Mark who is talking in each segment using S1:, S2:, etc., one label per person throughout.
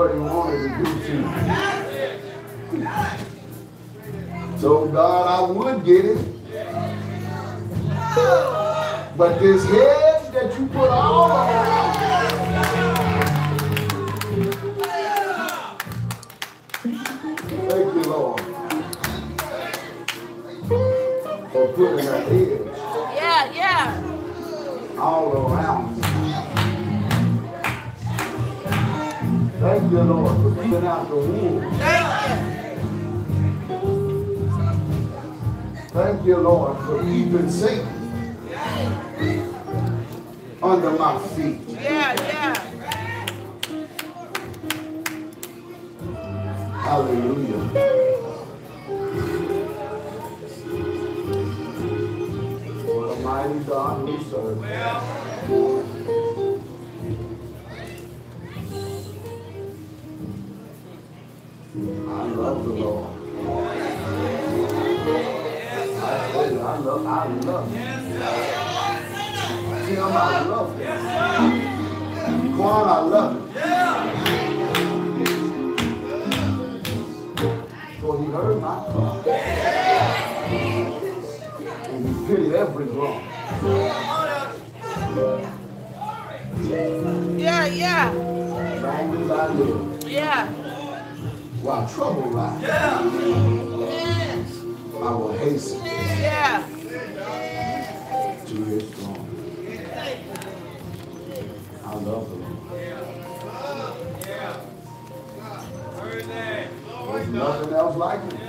S1: what he wanted to do to you. So God, I would get it. But this hedge that you put all around, thank you, Lord, for putting a hedge all around me. Thank you, Lord, for putting out the wolves. Thank you, Lord, for keeping Satan under my feet. Hallelujah. What a mighty God we serve. I love the Lord. I tell you, I love him. Tim, I love him. Quan, I love him. For he heard my cry. And he pitied every groan. As long as I live. While trouble rises, I will hasten to his throne. I love the Lord. There's nothing else like it.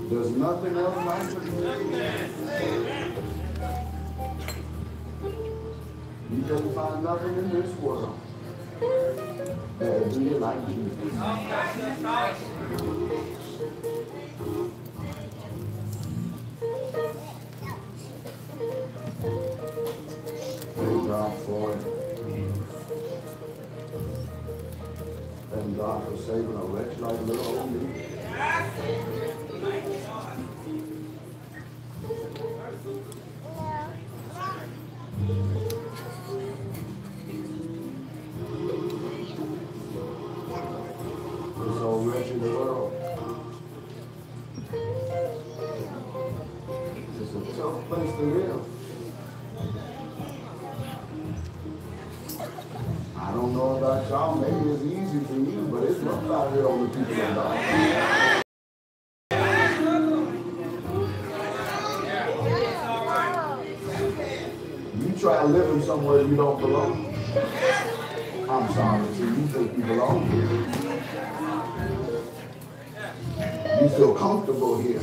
S1: There's nothing else like it. You can find nothing in this world that'll do you like Jesus. Thank God for it. Thank God for saving a wretch like little old me. This old wretch in the world. It's a tough place to live. I don't know about y'all, maybe it's easy for you, but it's rough out here on the people of God. You try living somewhere you don't belong. I'm sorry, so you think you belong here. You feel comfortable here.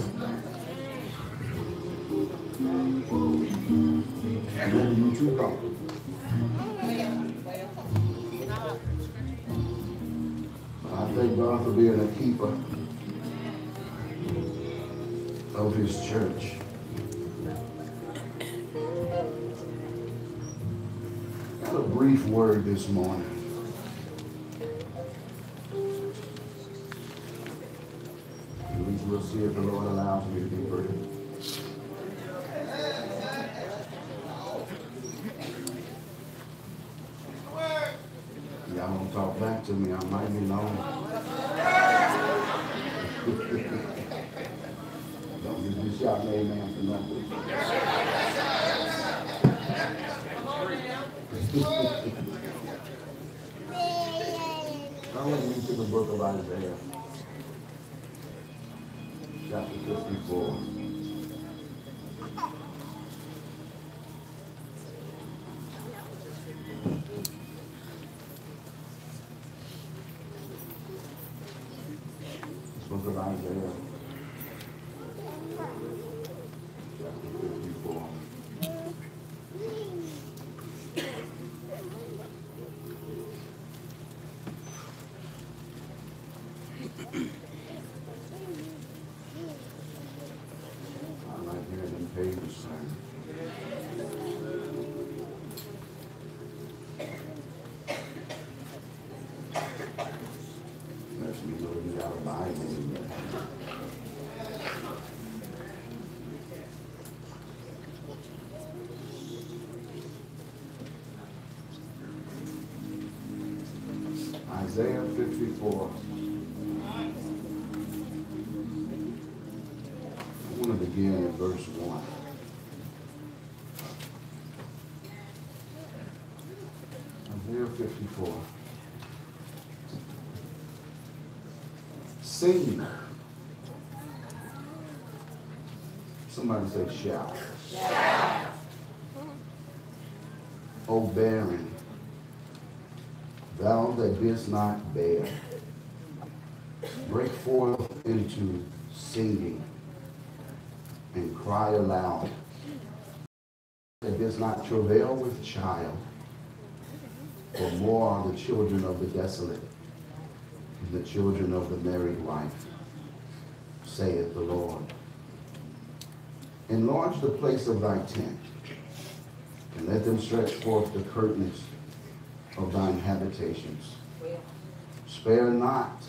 S1: And then you too comfortable. I thank God for being a keeper of his church. Got a brief word this morning. At least we'll see if the Lord allows me to be brief. Y'all don't talk back to me, I might be long. Don't give me a shout, amen, for nothing. I'm going to read to the book of Isaiah, chapter 54. Book of Isaiah, chapter 54. I like hearing them pages, man. That's me looking out of Bible. Isaiah 54. I want to begin in verse 1. Isaiah 54. Sing. Somebody say shout. Shout. O barren, thou that didst not bear, break forth into singing and cry aloud. That didst not travail with child, for more are the children of the desolate than the children of the married wife, saith the Lord. Enlarge the place of thy tent, and let them stretch forth the curtains of thine habitations. Spare not,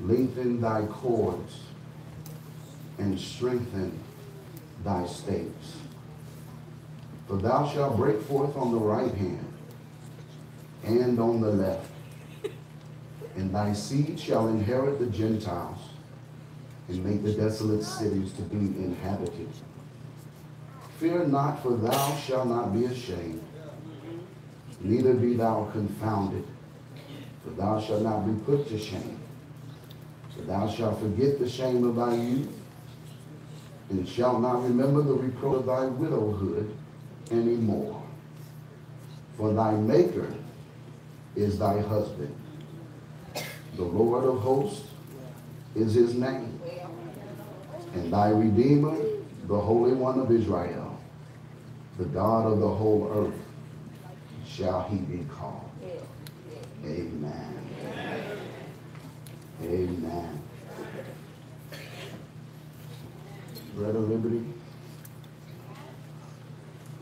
S1: lengthen thy cords, and strengthen thy stakes. For thou shalt break forth on the right hand, and on the left, and thy seed shall inherit the Gentiles, and make the desolate cities to be inhabited. Fear not, for thou shalt not be ashamed, neither be thou confounded, for thou shalt not be put to shame. For thou shalt forget the shame of thy youth, and shalt not remember the reproach of thy widowhood any more. For thy Maker is thy husband. The Lord of hosts is his name. And thy Redeemer, the Holy One of Israel, the God of the whole earth, shall he be called. Amen. Amen. Bread of Liberty,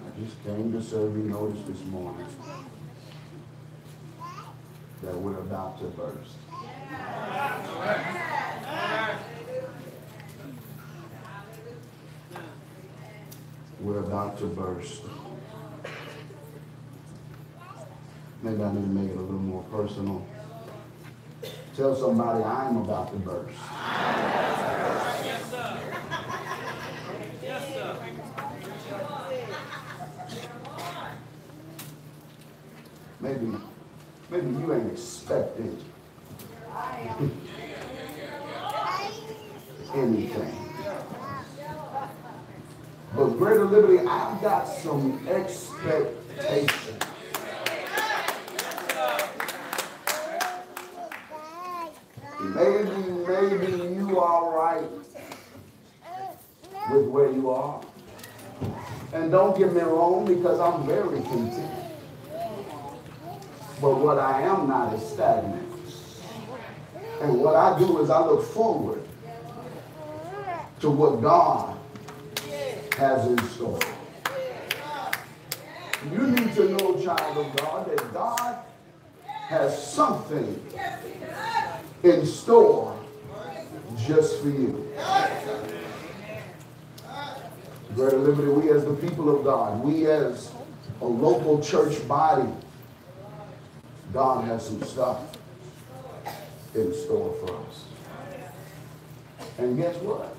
S1: I just came to serve you notice this morning that we're about to burst. We're about to burst. Maybe I need to make it a little more personal. Tell somebody I'm about to burst.
S2: Yes, sir. Yes, sir.
S1: Maybe you ain't expecting anything. But Greater Liberty, I've got some expectations. Maybe you are right with where you are. And don't get me wrong, because I'm very content. But what I am not is stagnant. And what I do is I look forward to what God has in store. You need to know, child of God, that God has something in store just for you. Greater Liberty, we as the people of God, we as a local church body, God has some stuff in store for us. And guess what?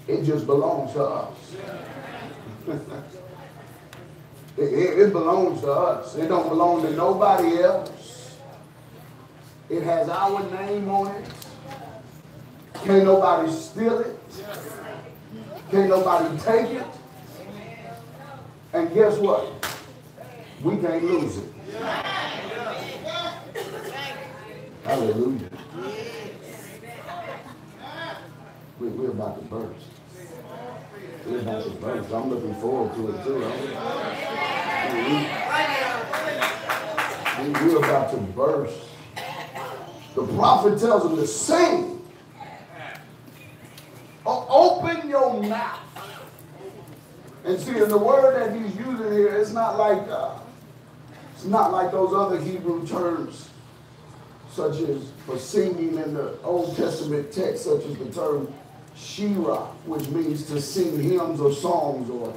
S1: It just belongs to us. It belongs to us. It don't belong to nobody else. It has our name on it. Can't nobody steal it. Can't nobody take it. And guess what? We can't lose it. Hallelujah. We're about to burst. We're about to burst. I'm looking forward to it too. We're about to burst. The prophet tells them to sing. Open your mouth. And see, in the word that he's using here, it's not like those other Hebrew terms, such as for singing in the Old Testament text, such as the term shira, which means to sing hymns or songs, or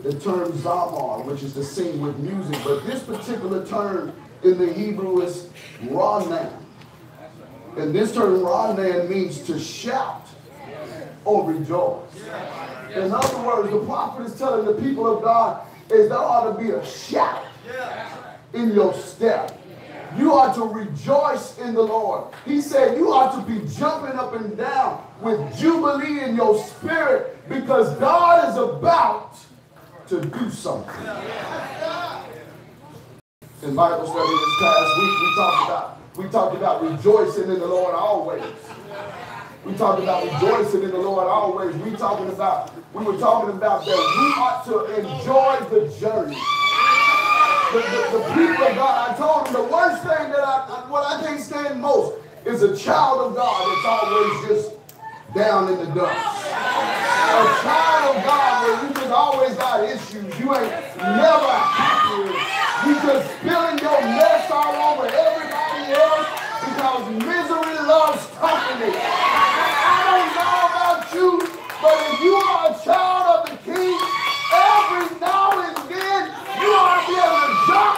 S1: the term zamar, which is to sing with music. But this particular term in the Hebrew is ranan. And this term ranan means to shout or rejoice. In other words, the prophet is telling the people of God is there ought to be a shout in your step. You are to rejoice in the Lord. He said you ought to be jumping up and down with jubilee in your spirit because God is about to do something. In Bible study this past week, we talked about rejoicing in the Lord always. We talked about rejoicing in the Lord always. We were talking about that we ought to enjoy the journey. The people of God, I told them the worst thing that what I can't stand most is a child of God that's always just down in the dumps. A child of God where you just always got issues. You ain't never happy. You just spilling your mess all over everybody else because misery loves company. I don't know about you, but if you are a child of the King, every now and then you ought to be able to jump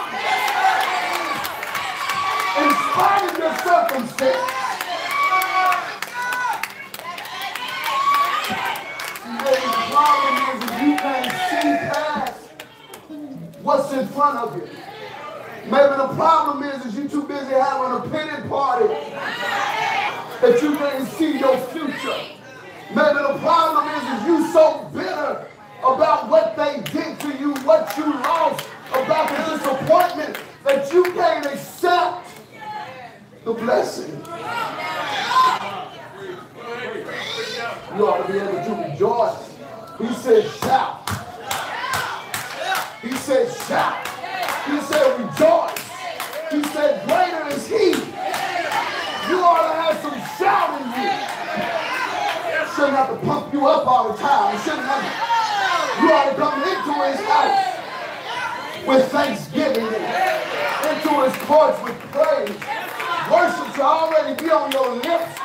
S1: in spite of your circumstance. The problem is if you can't see past what's in front of you. Maybe the problem is you're too busy having a pity party that you can't see your future. Maybe the problem is you so bitter about what they did to you, what you lost, about the disappointment that you can't accept the blessing. You ought to be able to rejoice. He said shout. He said shout. He said rejoice. He said greater is he. You ought to have some shout in you. Shouldn't have to pump you up all the time. You ought to come into his house with thanksgiving, into his courts with praise. Worship should already be on your lips.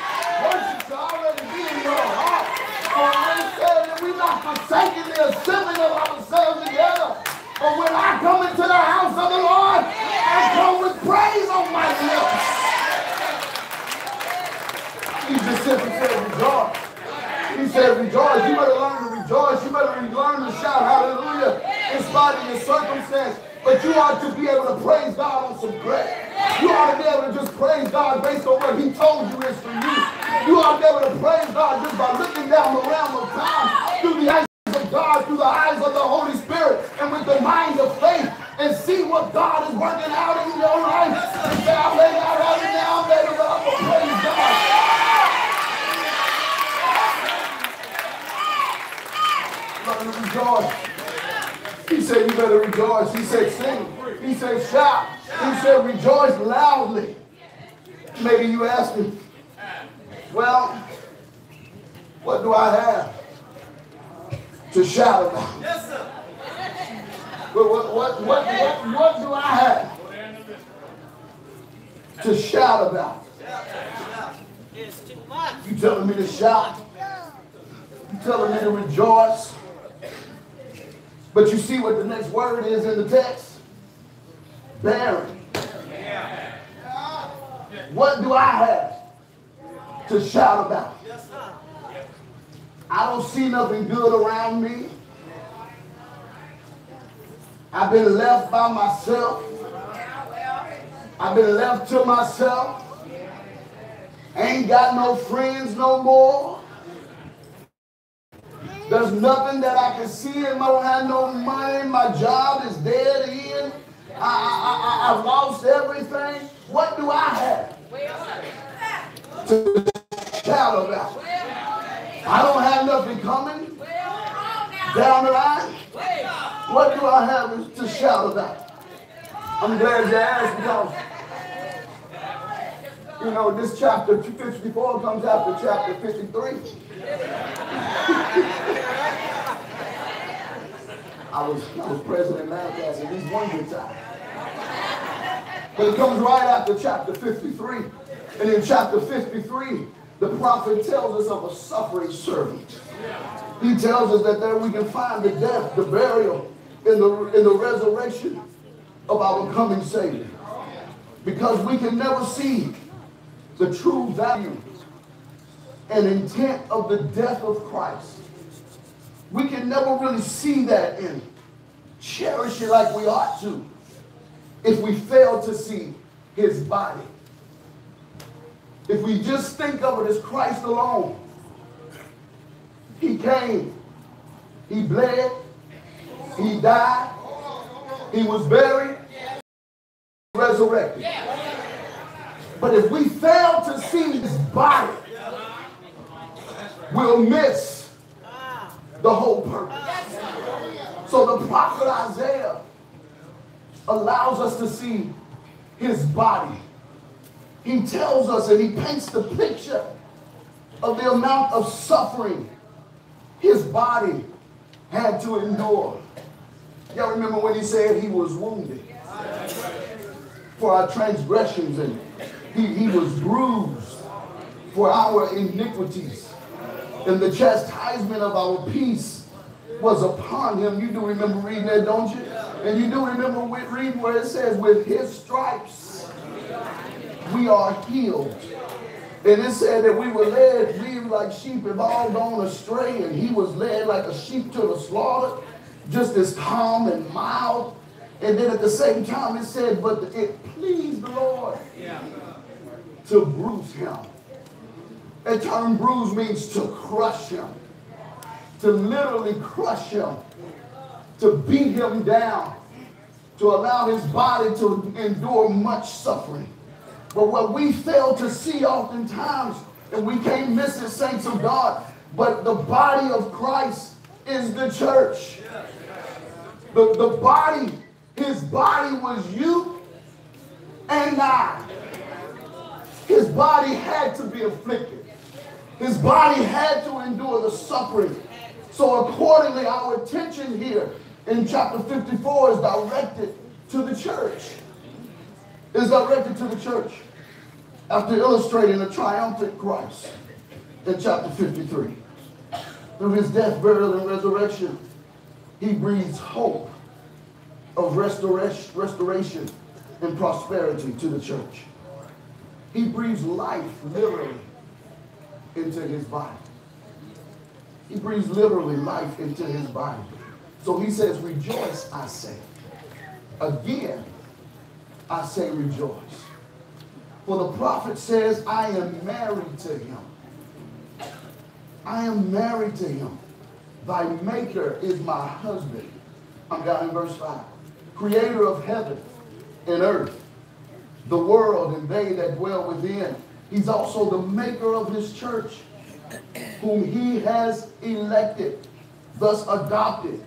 S1: Worship should already be in your heart. For when it said that we're not forsaking the assembling of ourselves together, but when I come into the house of the Lord, I come with praise on my lips. He just simply said rejoice. He said rejoice. You better learn to rejoice. You better learn to shout hallelujah in spite of your circumstance. But you ought to be able to praise God on some grace. You ought to be able to just praise God based on what he told you is for you. You ought to be able to praise God just by looking down the realm of time through the eyes of God, through the eyes of the Holy Spirit, and with the mind of faith, and see what God is working out in your life. And say, I may not have it now, baby, but I'm going to praise God. Learn to rejoice. He said, you better rejoice. He said, sing. He said, shout. He said, rejoice loudly. Maybe you ask me, well, what do I have to shout about? Yes, sir. What do I have to shout about? You telling me to shout? You telling me to rejoice? But you see what the next word is in the text? Barren. What do I have to shout about? I don't see nothing good around me. I've been left by myself. I've been left to myself. Ain't got no friends no more. There's nothing that I can see. I don't have no money. My job is dead end. I've lost everything. What do I have to shout about? I don't have nothing coming down the line. What do I have to shout about? I'm glad you asked because, you know, this chapter 54 comes after chapter 53. I was president Lancaster at least one good time. But it comes right after chapter 53. And in chapter 53, the prophet tells us of a suffering servant. He tells us that there we can find the death, the burial, in the resurrection of our coming Savior. Because we can never see the true value and intent of the death of Christ. We can never really see that and cherish it like we ought to if we fail to see his body. If we just think of it as Christ alone. He came, he bled, he died, he was buried, resurrected. But if we fail to see his body, we'll miss the whole purpose. So the prophet Isaiah allows us to see his body. He tells us and he paints the picture of the amount of suffering his body had to endure. Y'all remember when he said he was wounded for our transgressions and he was bruised for our iniquities. And the chastisement of our peace was upon him. You do remember reading that, don't you? And you do remember reading where it says, with his stripes we are healed. And it said that we were led, we like sheep have all gone astray, and he was led like a sheep to the slaughter, just as calm and mild. And then at the same time it said, but it pleased the Lord to bruise him. That term bruise means to crush him, to literally crush him, to beat him down, to allow his body to endure much suffering. But what we fail to see oftentimes, and we can't miss it, saints of God, but the body of Christ is the church. The body, his body was you and I. His body had to be afflicted. His body had to endure the suffering. So accordingly, our attention here in chapter 54 is directed to the church. Is directed to the church. After illustrating the triumphant Christ in chapter 53. Through his death, burial, and resurrection, he breathes hope of restoration and prosperity to the church. He breathes life literally into his body. He breathes literally life into his body. So he says, rejoice, I say. Again, I say rejoice. For the prophet says, I am married to him. I am married to him. Thy maker is my husband. I'm down in verse 5. Creator of heaven and earth, the world and they that dwell within. He's also the maker of his church, whom he has elected, thus adopted,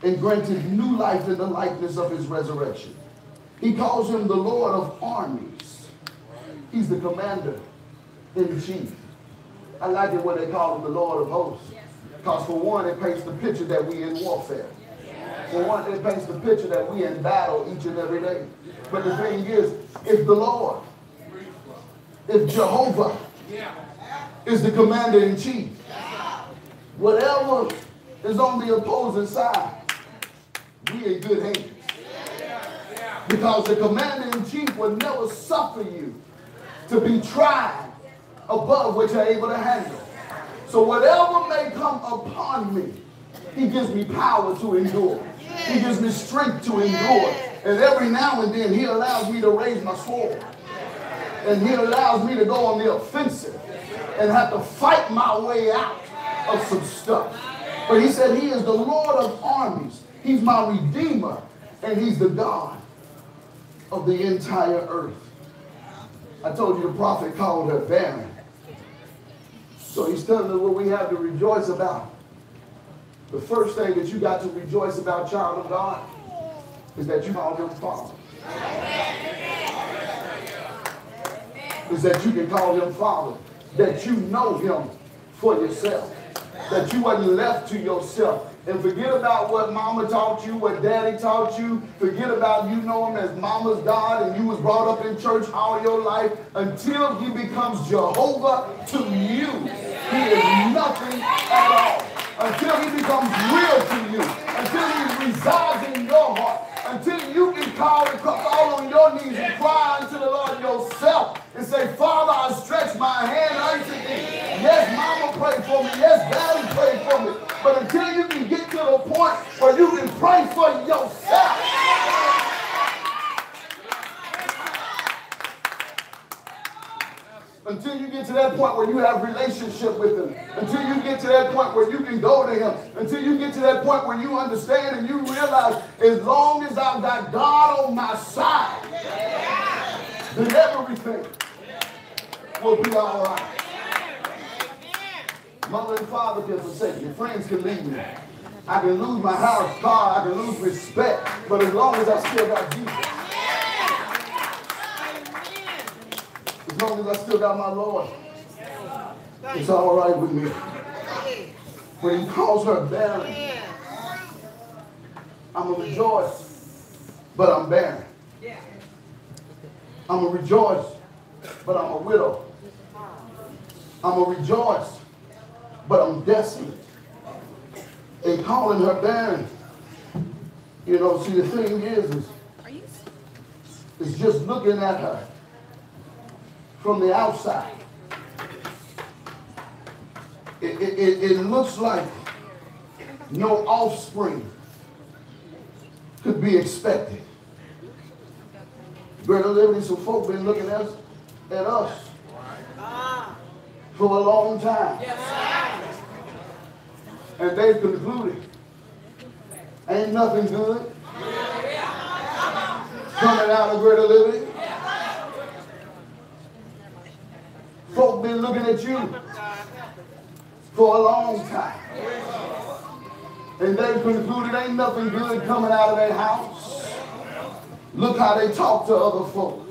S1: and granted new life in the likeness of his resurrection. He calls him the Lord of armies. He's the commander in chief. I like it when they call him the Lord of hosts. Because for one, it paints the picture that we in warfare. For one, it paints the picture that we in battle each and every day. But the thing is, if the Lord, if Jehovah is the commander in chief, whatever is on the opposing side, we in good hands. Because the commander in chief will never suffer you to be tried above what you're able to handle. So whatever may come upon me, he gives me power to endure. He gives me strength to endure. And every now and then he allows me to raise my sword. And he allows me to go on the offensive and have to fight my way out of some stuff. But he said he is the Lord of armies. He's my redeemer. And he's the God of the entire earth. I told you the prophet called her barren. So he's telling us what we have to rejoice about. The first thing that you got to rejoice about, child of God, is that you call him Father. Is that you can call him Father. That you know him for yourself. That you wasn't left to yourself. And forget about what mama taught you, what daddy taught you. Forget about you know him as mama's God and you was brought up in church all your life until he becomes Jehovah to you. He is nothing at all. Until he becomes real to you. Until he resides in your heart. Until you can call on your knees and cry unto the Lord. and say, Father, I stretch my hand unto thee. Yes, mama prayed for me. Yes, daddy prayed for me. But until you can get to the point where you can pray for yourself, until you get to that point where you have relationship with him, until you get to that point where you can go to him, until you get to that point where you understand and you realize, as long as I've got God on my side, then everything will be all right. Mother and father can forsake me. Friends can leave me. I can lose my house, car, I can lose respect, but as long as I still got Jesus, as long as I still got my Lord, it's all right with me. When he calls her barren, I'm going to rejoice, but I'm barren. I'm going to rejoice, but I'm a widow. I'm going to rejoice, but I'm desolate. And calling her barren, you know, see, the thing is just looking at her from the outside. It looks like no offspring could be expected. Greater Liberty, some folk been looking at us for a long time. And they've concluded, ain't nothing good coming out of Greater Liberty. Folk been looking at you for a long time. And they've concluded ain't nothing good coming out of their house. Look how they talk to other folk.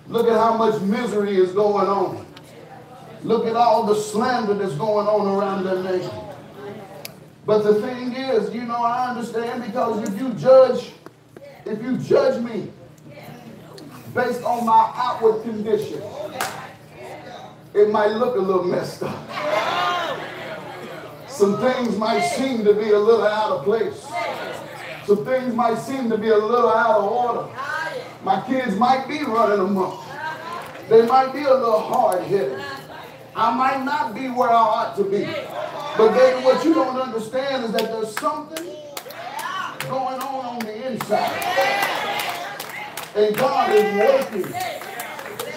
S1: Look at how much misery is going on. Look at all the slander that's going on around their nation. But the thing is, you know, I understand, because if you judge me based on my outward condition, it might look a little messed up. Some things might seem to be a little out of place. Some things might seem to be a little out of order. My kids might be running amok. They might be a little hard-headed. I might not be where I ought to be. But baby, what you don't understand is that there's something going on the inside. And God is working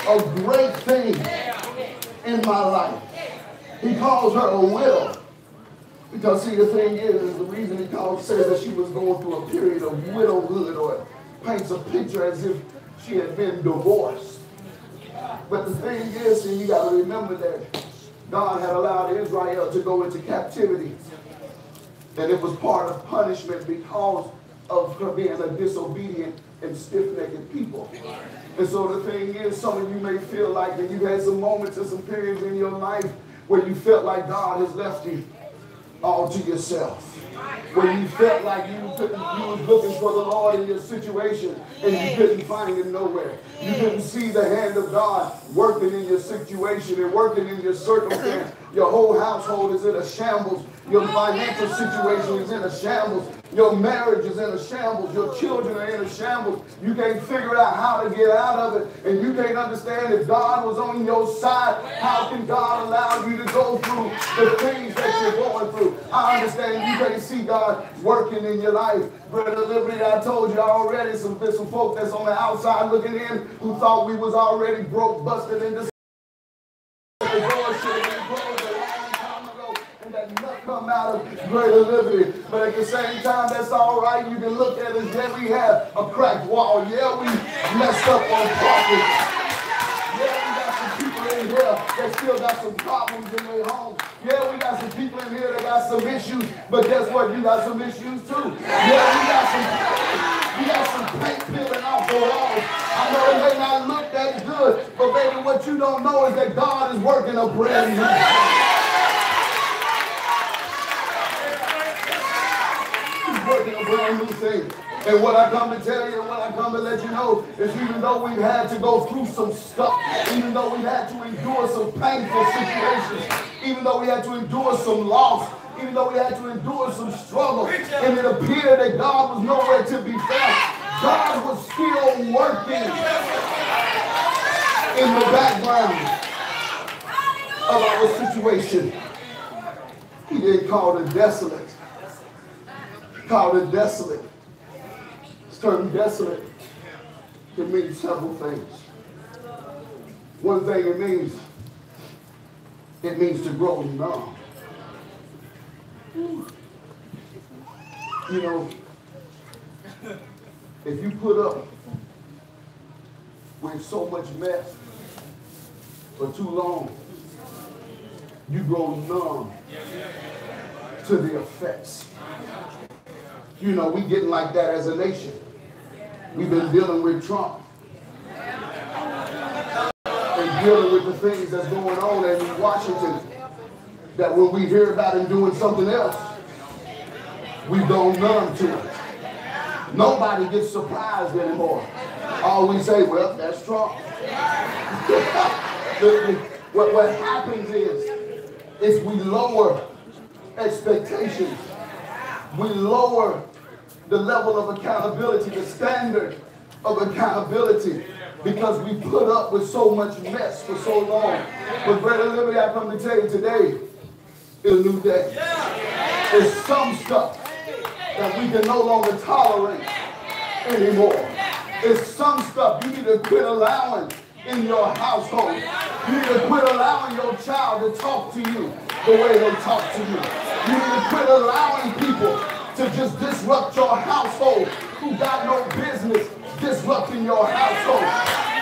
S1: a great thing in my life. He calls her a widow. Because see, the thing is the reason he says that she was going through a period of widowhood, or paints a picture as if she had been divorced. But the thing is, and you got to remember that God had allowed Israel to go into captivity. And it was part of punishment because of her being a disobedient and stiff-necked people. And so the thing is, some of you may feel like that you've had some moments and some periods in your life where you felt like God has left you all to yourself. When you felt like you was looking for the Lord in your situation and you couldn't find him nowhere. You couldn't see the hand of God working in your situation and working in your circumstance. Your whole household is in a shambles. Your financial situation is in a shambles. Your marriage is in a shambles. Your children are in a shambles. You can't figure out how to get out of it. And you can't understand, if God was on your side, how can God allow you to go through the things that you're going through? I understand you can't see God working in your life. Brother Liberty, I told you already, there's some folk that's on the outside looking in who thought we was already broke, busted into the door should have been closed a long time ago, and that nut come out of Greater Liberty. But at the same time, that's all right. You can look at us. Yeah, we have a cracked wall. Yeah, we messed up on property. Yeah, we got some people in here that still got some problems in their homes. Yeah, we got some people in here that got some issues. But guess what? You got some issues too. Yeah, we got some paint peeling off the walls. I know it may not look that good, but baby, what you don't know is that God is working a brand new thing. He's working a brand new thing. And what I come to tell you and what I come to let you know is, even though we've had to go through some stuff, even though we had to endure some painful situations, even though we had to endure some loss, even though we had to endure some struggle, and it appeared that God was nowhere to be found, God was still working. in the background of our situation. He didn't call it desolate. He called it desolate. This term desolate can mean several things. One thing it means to grow numb. You know, if you put up with so much mess for too long, you grow numb to the effects. You know, we getting like that as a nation. We've been dealing with Trump and dealing with the things that's going on in Washington, that when we hear about him doing something else, we go numb to it. Nobody gets surprised anymore. All we say, well, that's Trump. What happens is we lower expectations. We lower the level of accountability, the standard of accountability, because we put up with so much mess for so long. But Brother Liberty, I come to tell you today is a new day. There's some stuff that we can no longer tolerate anymore. It's some stuff you need to quit allowing in your household. You need to quit allowing your child to talk to you the way they talk to you. You need to quit allowing people to just disrupt your household who got no business disrupting your household.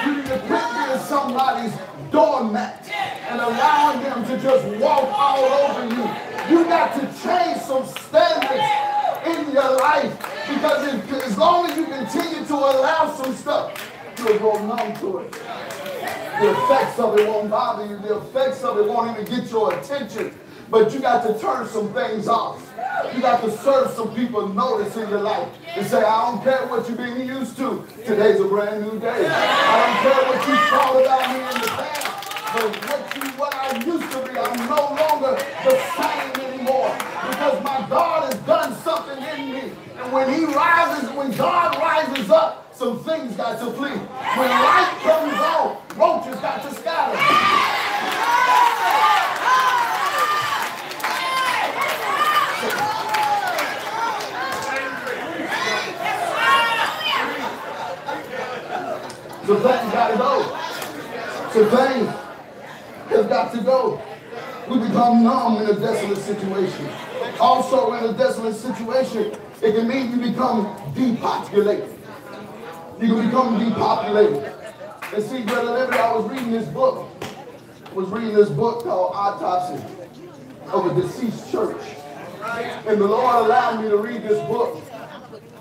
S1: You need to quit being somebody's doormat and allowing them to just walk all over you. You got to change some standards in your life, because as long as you continue to allow some stuff, you'll grow numb to it. The effects of it won't bother you. The effects of it won't even get your attention. But you got to turn some things off. You got to serve some people notice in your life and say, I don't care what you've been used to. Today's a brand new day. I don't care what you thought about me in the past. But what I used to be, I'm no longer the same anymore. Because my God has done something in me. And when God rises up, some things got to flee. When light comes on, roaches got to scatter. So things got to go. So things have got to go. We become numb in a desolate situation. Also in a desolate situation, it can mean you become depopulated. You can become depopulated. And see, Brother Liberty, I was reading this book. Called Autopsy of a Deceased Church. And the Lord allowed me to read this book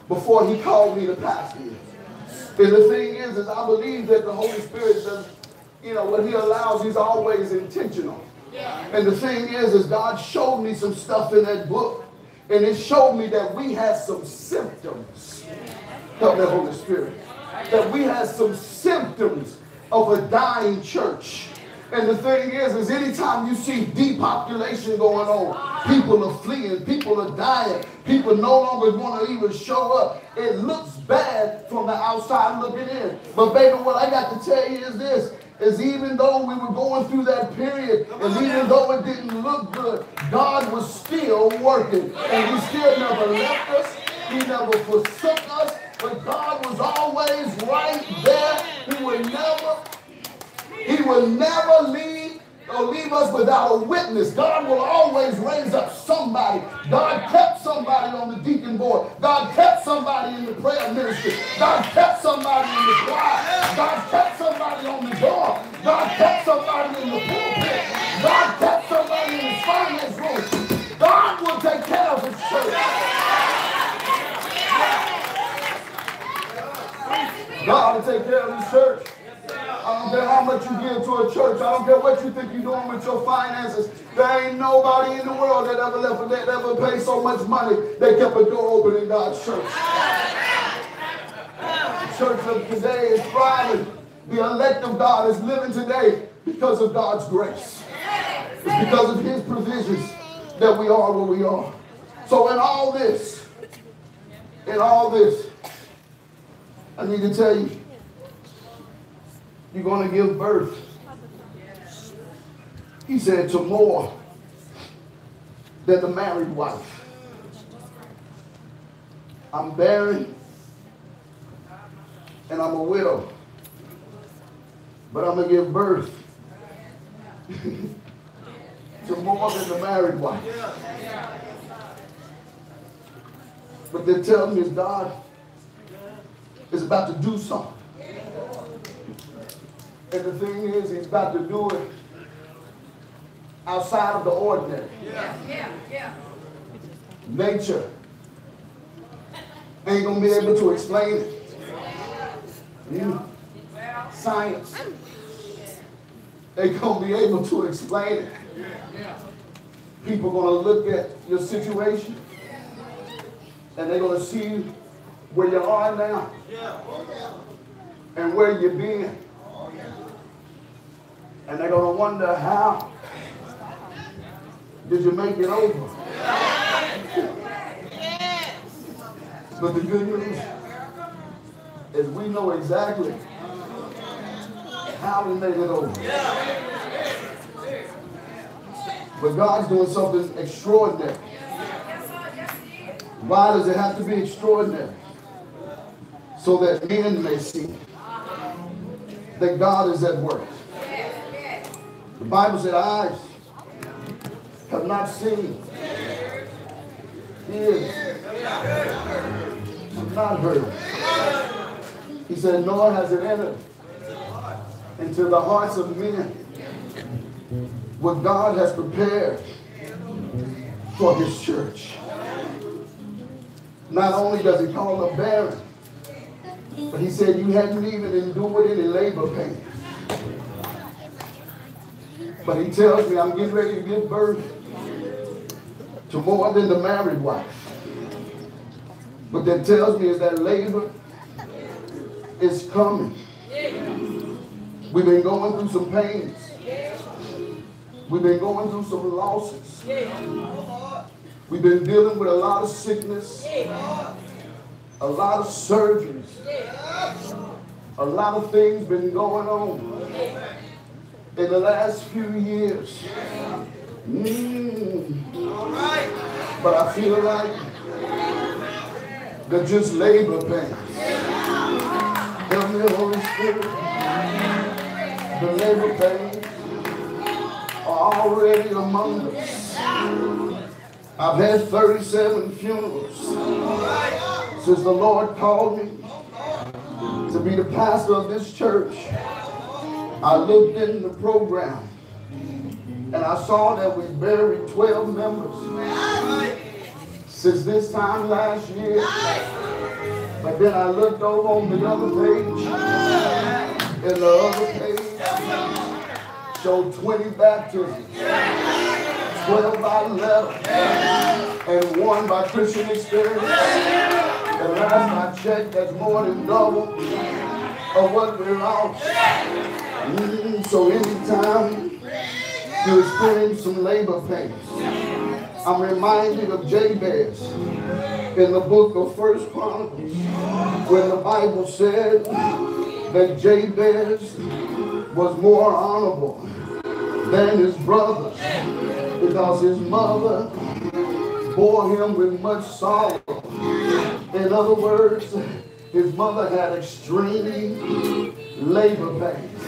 S1: before he called me to pastor. And the thing is I believe that the Holy Spirit does, what he allows, he's always intentional. And the thing is God showed me some stuff in that book. And it showed me that we had some symptoms. Help me, Holy Spirit. That we had some symptoms of a dying church. And the thing is anytime you see depopulation going on, people are fleeing, people are dying, people no longer want to even show up. It looks bad from the outside looking in. But baby, what I got to tell you is this, is even though we were going through that period, and even though it didn't look good, God was still working. And he still never left us. He never forsook us. But God was always right there. He will never leave us without a witness. God will always raise up somebody. God kept somebody on the deacon board. God kept somebody in the prayer ministry. God kept somebody in the choir. God kept somebody on the door. God kept somebody in the pulpit. God kept somebody in his finance room. God will take care of his church. God will take care of his church. I don't care how much you give to a church. I don't care what you think you're doing with your finances. There ain't nobody in the world that ever paid so much money they kept a door open in God's church. The church of today is thriving. The elect of God is living today because of God's grace. It's because of his provisions that we are where we are. So in all this, I need to tell you, You're going to give birth. He said to more than the married wife. I'm barren and I'm a widow. But I'm going to give birth to more than the married wife. But they're telling me God is about to do something. And the thing is, he's about to do it outside of the ordinary. Nature ain't going to be able to explain it. Science ain't going to be able to explain it. People are going to look at your situation and they're going to see where you are now and where you've been. And they're going to wonder, how did you make it over? But the good news is we know exactly how we made it over. But God's doing something extraordinary. Why does it have to be extraordinary? So that men may see that God is at work. The Bible said, eyes have not seen, ears have not heard. He said, nor has it entered into the hearts of men what God has prepared for his church. Not only does he call them barren, but he said you hadn't even endured any labor pain. But he tells me I'm getting ready to give birth to more than the married wife. What that tells me is that labor is coming. We've been going through some pains. We've been going through some losses. We've been dealing with a lot of sickness, a lot of surgeries, a lot of things been going on in the last few years. But I feel like they're just labor pains. Help me, Holy Spirit. The labor pains are already among us. I've had 37 funerals since the Lord called me to be the pastor of this church. I looked in the program and I saw that we buried 12 members since this time last year. But then I looked over on the other page, and the other page showed 20 baptisms, 12 by letter, and 1 by Christian experience. And last I checked, that's more than double of what we lost. So anytime you experience some labor pains, I'm reminded of Jabez in the book of 1 Chronicles, when the Bible said that Jabez was more honorable than his brothers because his mother bore him with much sorrow. In other words, his mother had extreme labor pains.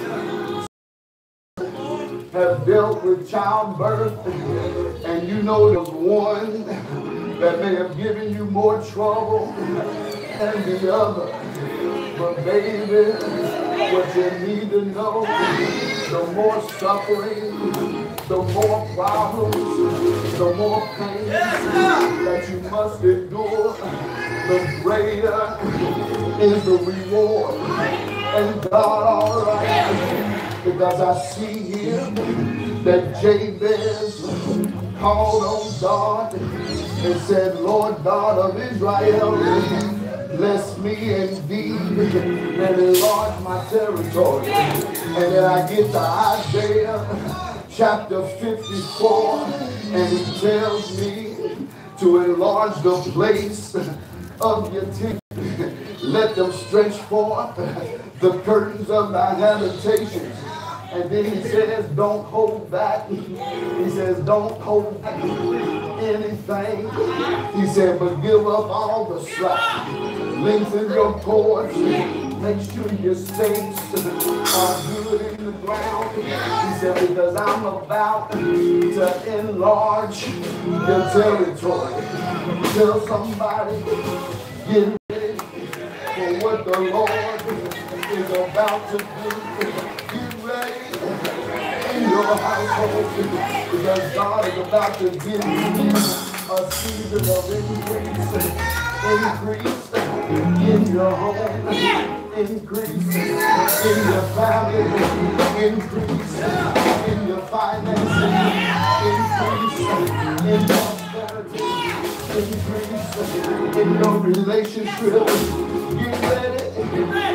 S1: Have dealt with childbirth, and you know there's one that may have given you more trouble than the other. But baby, what you need to know, the more suffering, the more problems, the more pain that you must endure, the greater is the reward. And God, all right, because I see here that Jabez called on God and said, Lord God of Israel, bless me indeed and enlarge my territory. And then I get to Isaiah chapter 54, and he tells me to enlarge the place of your tent. Let them stretch forth the curtains of thy habitations. And then he says, don't hold back. He says, don't hold back anything. He said, but give up all the slack. Lengthen your cords. Make sure your stakes are good in the ground. He said, because I'm about to enlarge your territory. Tell somebody, get ready for what the Lord is about to do. Get ready in your household, because God is about to give you a season of increase. Increase in your home, increase in your family, increase in your finances, increase in prosperity, increase in your relationship. Get ready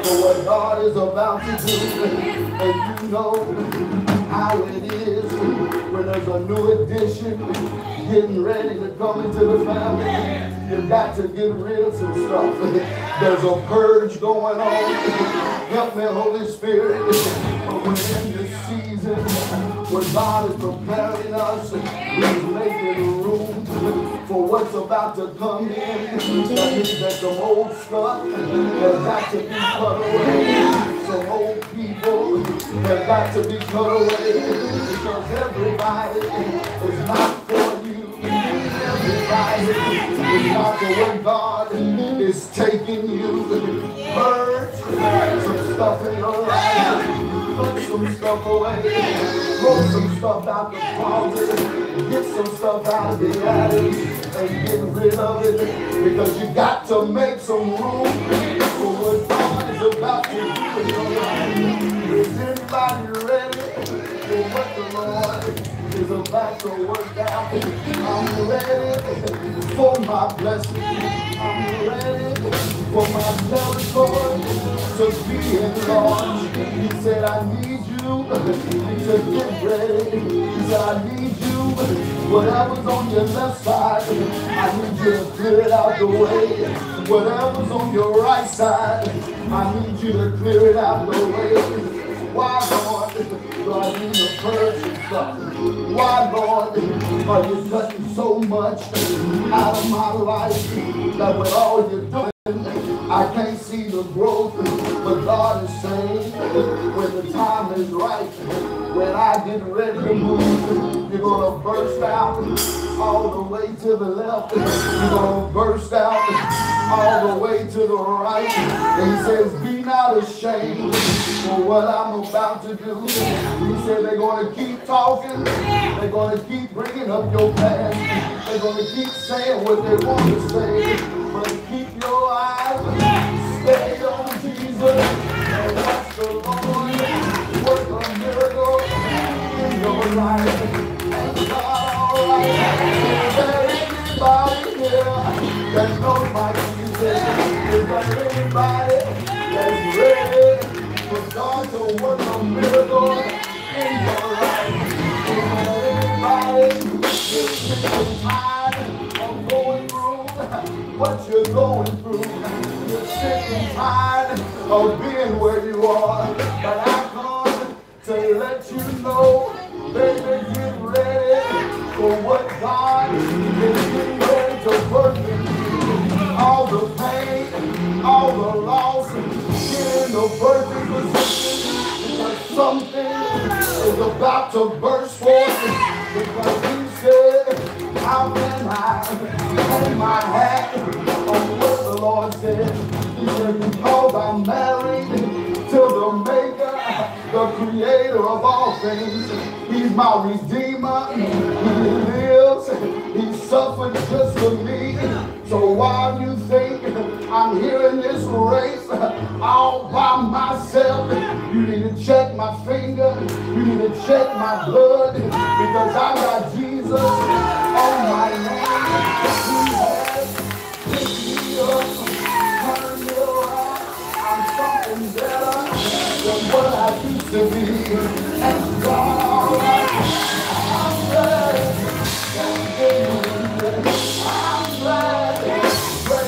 S1: for what God is about to do. And you know how it is when there's a new addition getting ready to come into the family. You've got to get rid of some stuff. There's a purge going on. Help me, Holy Spirit. But we're in this season where God is preparing us. He's making room for what's about to come in. That means that some old stuff has got to be cut away. Some old people have got to be cut away. Because everybody is not for you. Everybody is not for where God is taking you. Purge some stuff in your life. Put some stuff away. Throw some stuff out the closet. Get some stuff out of the attic and get rid of it. Because you got to make some room for what God is about to do in your life. Is anybody ready for what the Lord is about to work out? I'm ready for my blessing. I'm ready for my territory to be enlarged. He said, I need you to get ready. He said, I need you. Whatever's on your left side, I need you to clear it out the way. Whatever's on your right side, I need you to clear it out the way. Why, Lord, do I need to purge some stuff? Why, Lord, are you cutting so much out of my life that with all you're doing, I can't see the growth? But God is saying, when the time is right, when I get ready to move, you're going to burst out all the way to the left. You're going to burst out all the way to the right. And he says, be not ashamed for what I'm about to do. He said they're going to keep talking. They're going to keep bringing up your past. They're going to keep saying what they want to say. But keep your eyes stay on Jesus and watch the Lord work a miracle in your life. And God, all right. Is there anybody here that knows my Jesus? Is there anybody that's ready for God to work a miracle in your life? Is there anybody that's sick and tired of going through what you're going through? You're sick and tired of being where you are. But I come to let you know, baby, get ready for what God is getting ready to work in you. All the pain, all the loss, get in the birthing position, because something is about to burst forth. Because he said, how can I hang my hat on what the Lord said? He said, because I'm married to the maker, the creator of all things. He's my redeemer. He lives. He suffered just for me. So while you think I'm here in this race all by myself, you need to check my finger. You need to check my blood, because I got Jesus on my name. He has picked me up, turned me around. I'm something better than what I used to be. And God, I'm glad. I'm glad.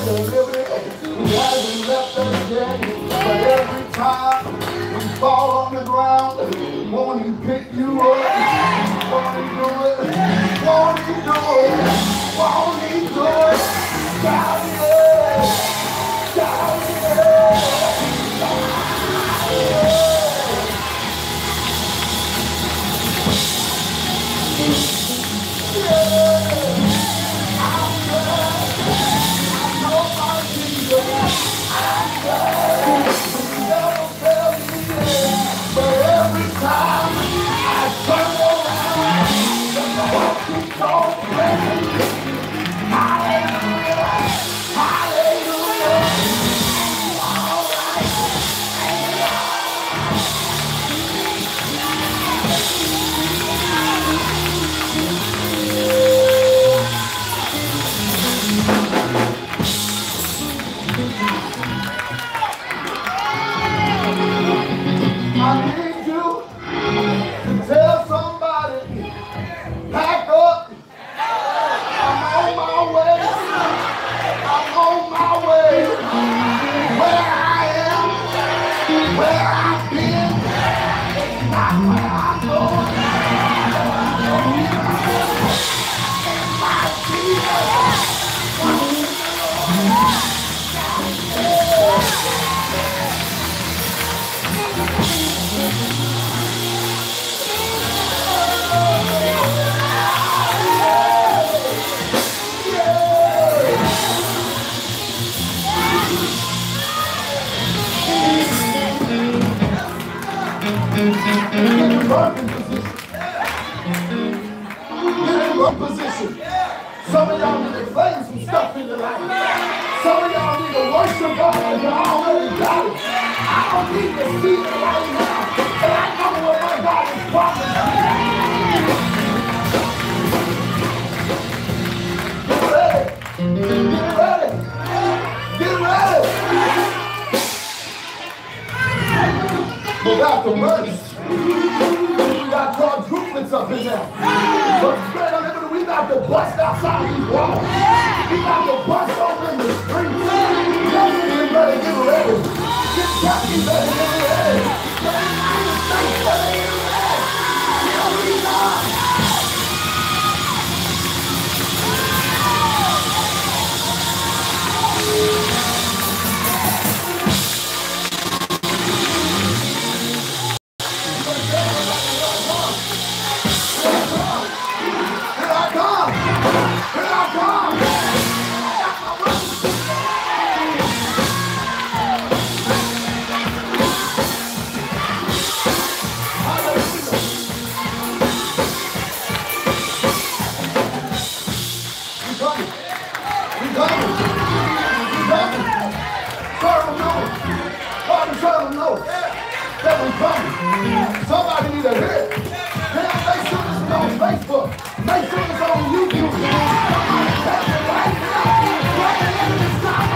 S1: He hasn't left us yet, but every time When you fall on the ground, won't he pick you up? Won't he do it? Won't he do it? Won't he do it? Shout it! Shout it! I need you to tell somebody, pack up, I'm on my way, I'm on my way, where I am, where I've been, it's not where I'm going, my Jesus. Get in working position. Get in work position. Some of y'all need to claim some stuff in your life. Some of y'all need to worship God like you already got it. I don't need to see it right now, but I know what my God has promised me. Get ready. Get ready. Without the verse, we got quadruplets up in there. But straight up, we got to bust outside these walls. We got to bust open the streets. Get ready, get ready. Get happy, ready, get ready. Get ready, get ready. Here we go. Somebody need to hear it. Make sure this is on Facebook. Make sure it's on YouTube. Somebody tell me right now. Right in this time.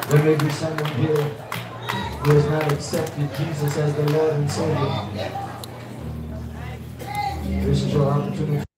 S3: There may be someone here who has not accepted Jesus as the Lord and Savior. This is your opportunity.